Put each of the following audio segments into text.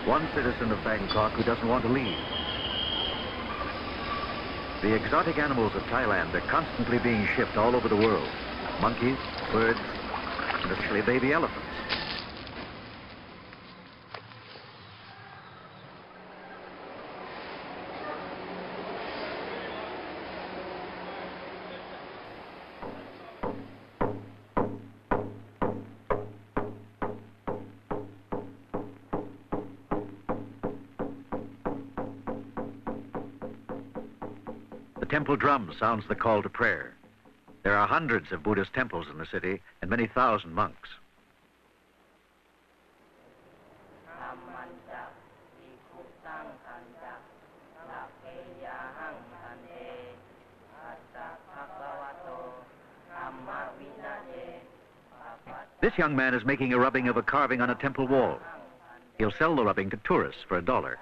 One citizen of Bangkok who doesn't want to leave. The exotic animals of Thailand are constantly being shipped all over the world. Monkeys, birds, and especially baby elephants. The temple drum sounds the call to prayer. There are hundreds of Buddhist temples in the city and many thousand monks. This young man is making a rubbing of a carving on a temple wall. He'll sell the rubbing to tourists for $1.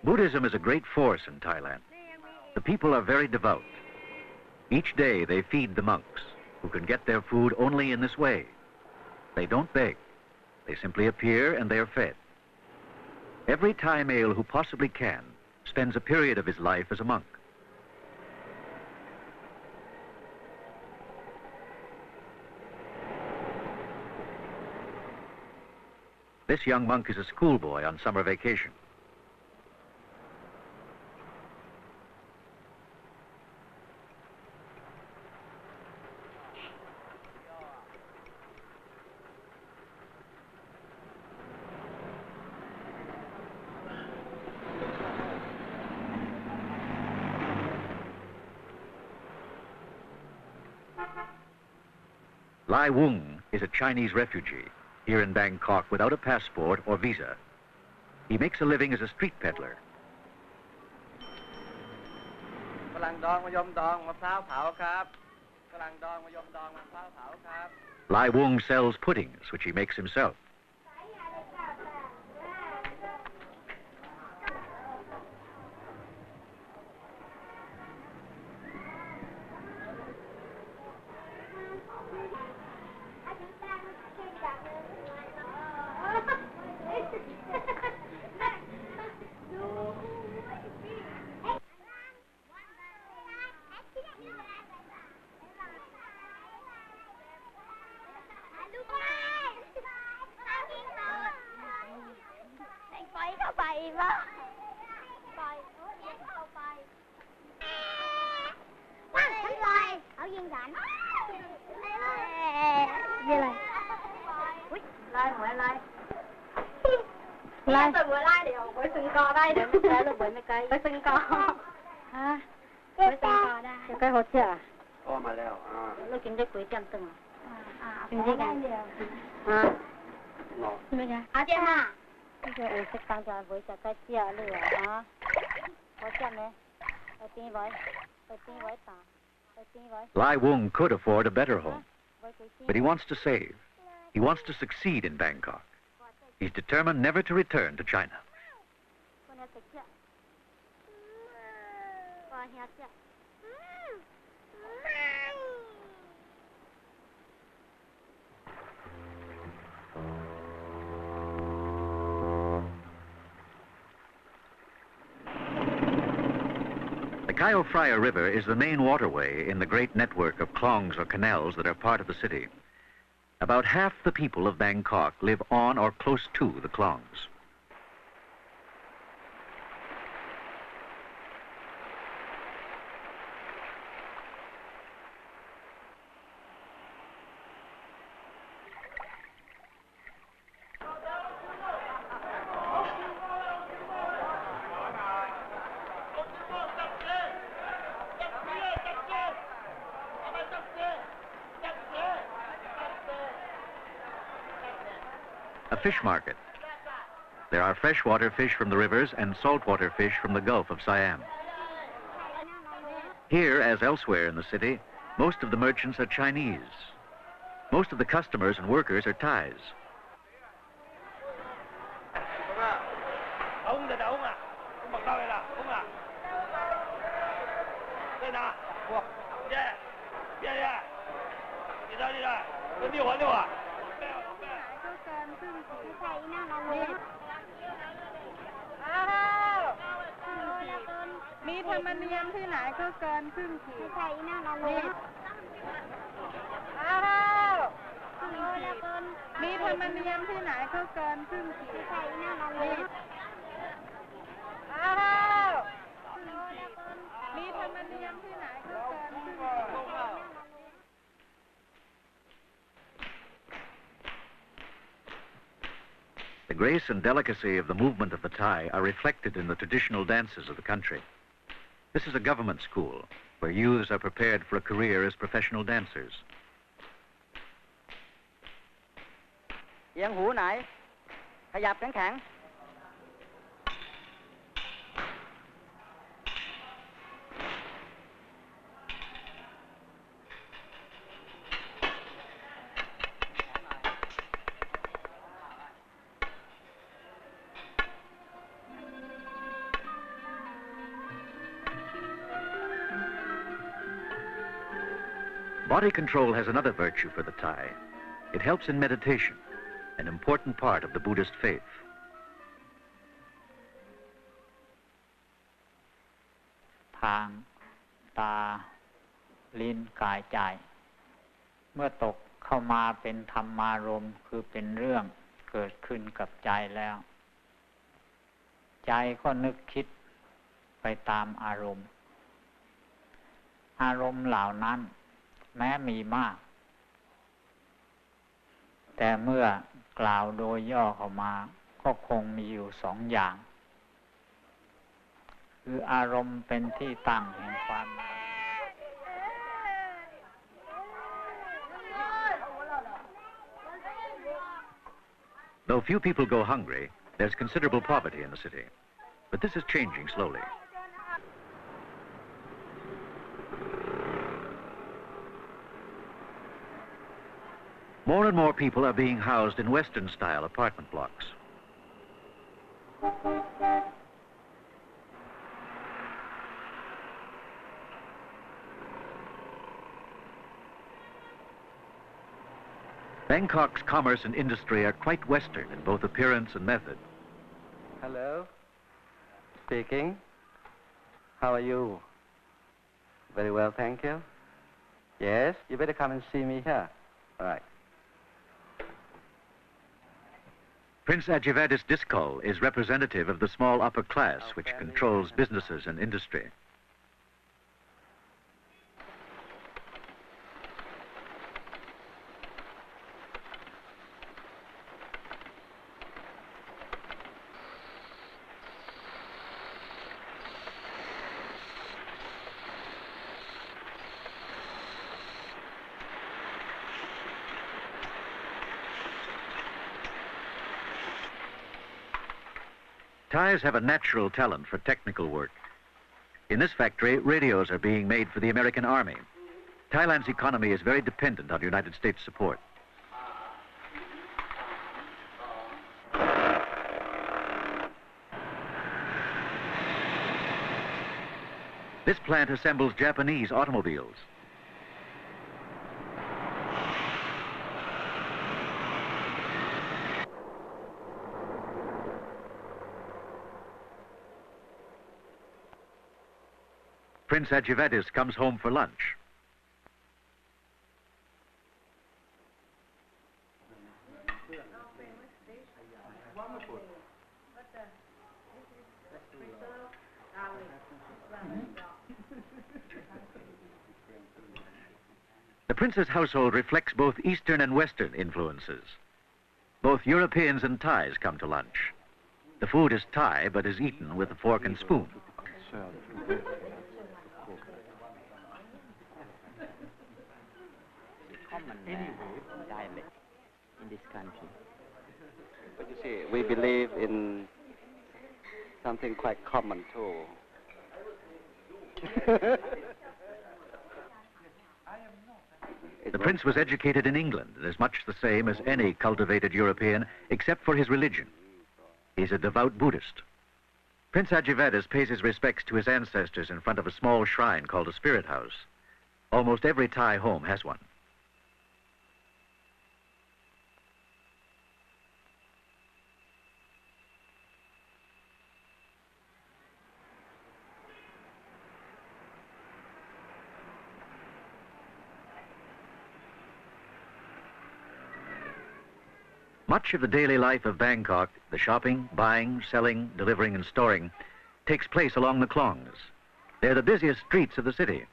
Buddhism is a great force in Thailand. The people are very devout. Each day they feed the monks, who can get their food only in this way. They don't beg. They simply appear and they are fed. Every Thai male who possibly can spends a period of his life as a monk. This young monk is a schoolboy on summer vacation. Lai Wung is a Chinese refugee here in Bangkok without a passport or visa. He makes a living as a street peddler. Lai Wung sells puddings, which he makes himself. Lai Wung could afford a better home, but he wants to save. He wants to succeed in Bangkok. He's determined never to return to China. The Cayo Phraya River is the main waterway in the great network of klongs or canals that are part of the city. About half the people of Bangkok live on or close to the klongs. A fish market. There are freshwater fish from the rivers and saltwater fish from the Gulf of Siam. Here, as elsewhere in the city, most of the merchants are Chinese. Most of the customers and workers are Thais. The grace and delicacy of the movement of the Thai are reflected in the traditional dances of the country. This is a government school where youths are prepared for a career as professional dancers. เอียงหูไหนขยับแข็งๆBody control has another virtue for the Thai. It helps in meditation, an important part of the Buddhist faith. ทางตาลิ้นกายใจเมื่อตกเข้ามาเป็นธรรมารมณ์คือเป็นเรื่องเกิดขึ้นกับใจแล้วใจก็นึกคิดไปตามอารมณ์เหล่านั้นแม้มีมากแต่เมื่อกล่าวโดยย่อเข้ามาก็คงมีอยู่สองอย่างคืออารมณ์เป็นที่ตั้งแห่งความ Though few people go hungry, there's considerable poverty in the city. But this is changing slowly. More and more people are being housed in Western-style apartment blocks. Bangkok's commerce and industry are quite Western in both appearance and method. Hello. Speaking. How are you? Very well, thank you. Yes, you better come and see me here. All right. Prince Ajivadis Diskol is representative of the small upper class which controls businesses and industry. Thais have a natural talent for technical work. In this factory, radios are being made for the American Army. Thailand's economy is very dependent on United States support. This plant assembles Japanese automobiles. Prince Ajivadis comes home for lunch. The prince's household reflects both Eastern and Western influences. Both Europeans and Thais come to lunch. The food is Thai, but is eaten with a fork and spoon. Dialect in this country. But you see, we believe in something quite common too. The prince was educated in England and is much the same as any cultivated European, except for his religion. He's a devout Buddhist. Prince Ajivadas pays his respects to his ancestors in front of a small shrine called a spirit house. Almost every Thai home has one. Much of the daily life of Bangkok, the shopping, buying, selling, delivering, and storing, takes place along the Klongs. They're the busiest streets of the city.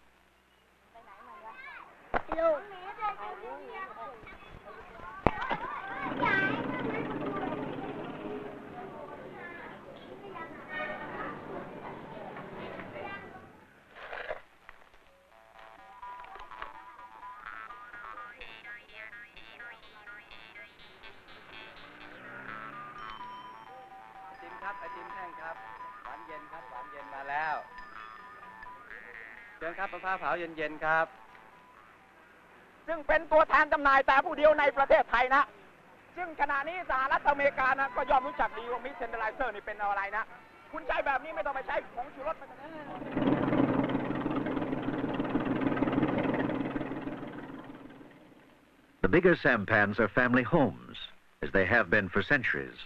เชิญครับมะพร้าวเผาเย็นๆครับ ซึ่งเป็นตัวแทนจำหน่ายแต่ผู้เดียวในประเทศไทยนะซึ่งขณะนี้สหรัฐอเมริกานะก็ย่อมรู้จักดีว่ามิสเซนเดอร์ไลเซอร์นี่เป็นอะไรนะคุณใช้แบบนี้ไม่ต้องไปใช้ผงชูรสมันนะ The bigger sampans are family homes, as they have been for centuries.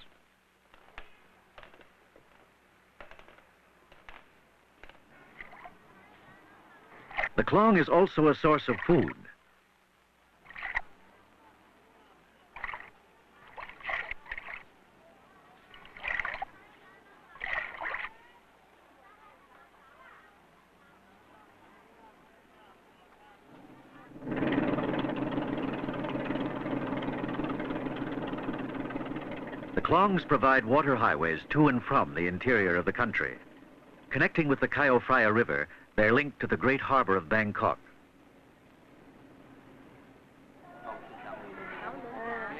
The klong is also a source of food. The klongs provide water highways to and from the interior of the country. Connecting with the Chao Phraya River, they're linked to the great harbor of Bangkok.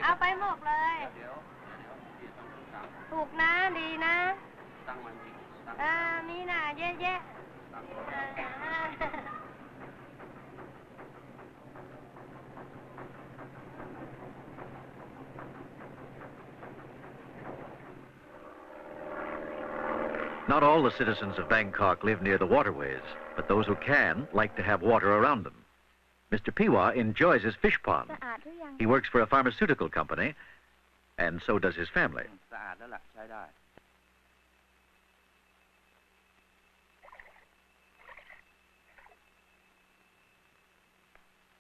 เอาไปหมกเลยถูกนะดีนะมีน่ะเยอะๆ Not all the citizens of Bangkok live near the waterways, but those who can like to have water around them. Mr. Piwa enjoys his fish pond. He works for a pharmaceutical company, and so does his family.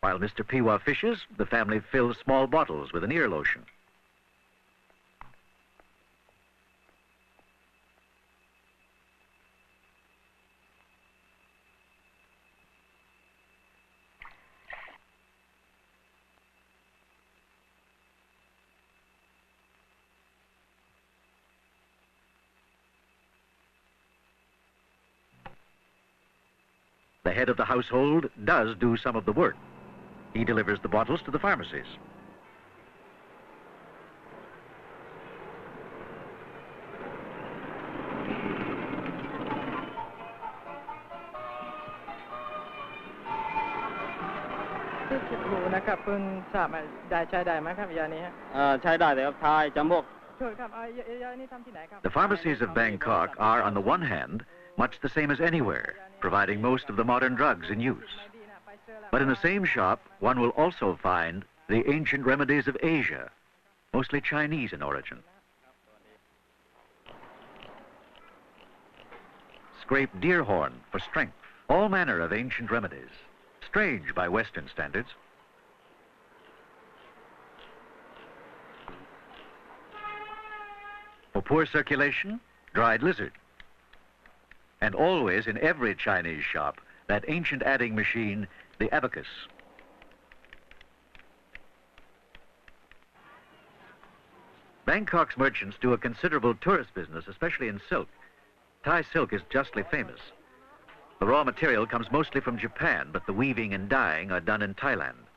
While Mr. Piwa fishes, the family fills small bottles with an ear lotion. The head of the household does do some of the work. He delivers the bottles to the pharmacies. The pharmacies of Bangkok are, on the one hand, much the same as anywhere, providing most of the modern drugs in use. But in the same shop, one will also find the ancient remedies of Asia, mostly Chinese in origin. Scraped deer horn for strength, all manner of ancient remedies, strange by Western standards. For poor circulation, dried lizard. And always in every Chinese shop, that ancient adding machine, the abacus. Bangkok's merchants do a considerable tourist business, especially in silk. Thai silk is justly famous. The raw material comes mostly from Japan, but the weaving and dyeing are done in Thailand.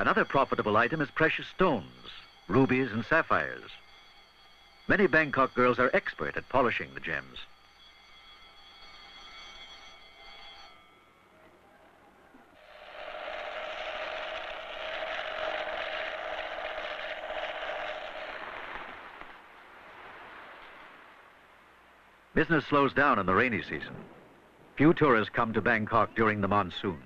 Another profitable item is precious stones, rubies and sapphires. Many Bangkok girls are expert at polishing the gems. Business slows down in the rainy season. Few tourists come to Bangkok during the monsoon.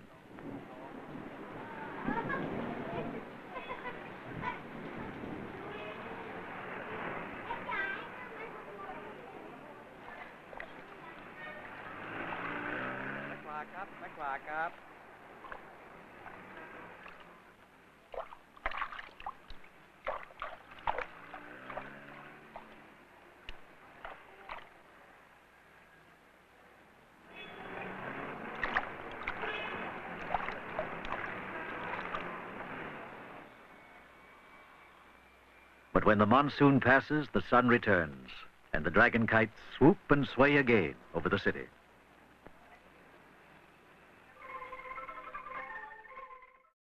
But when the monsoon passes, the sun returns, and the dragon kites swoop and sway again over the city.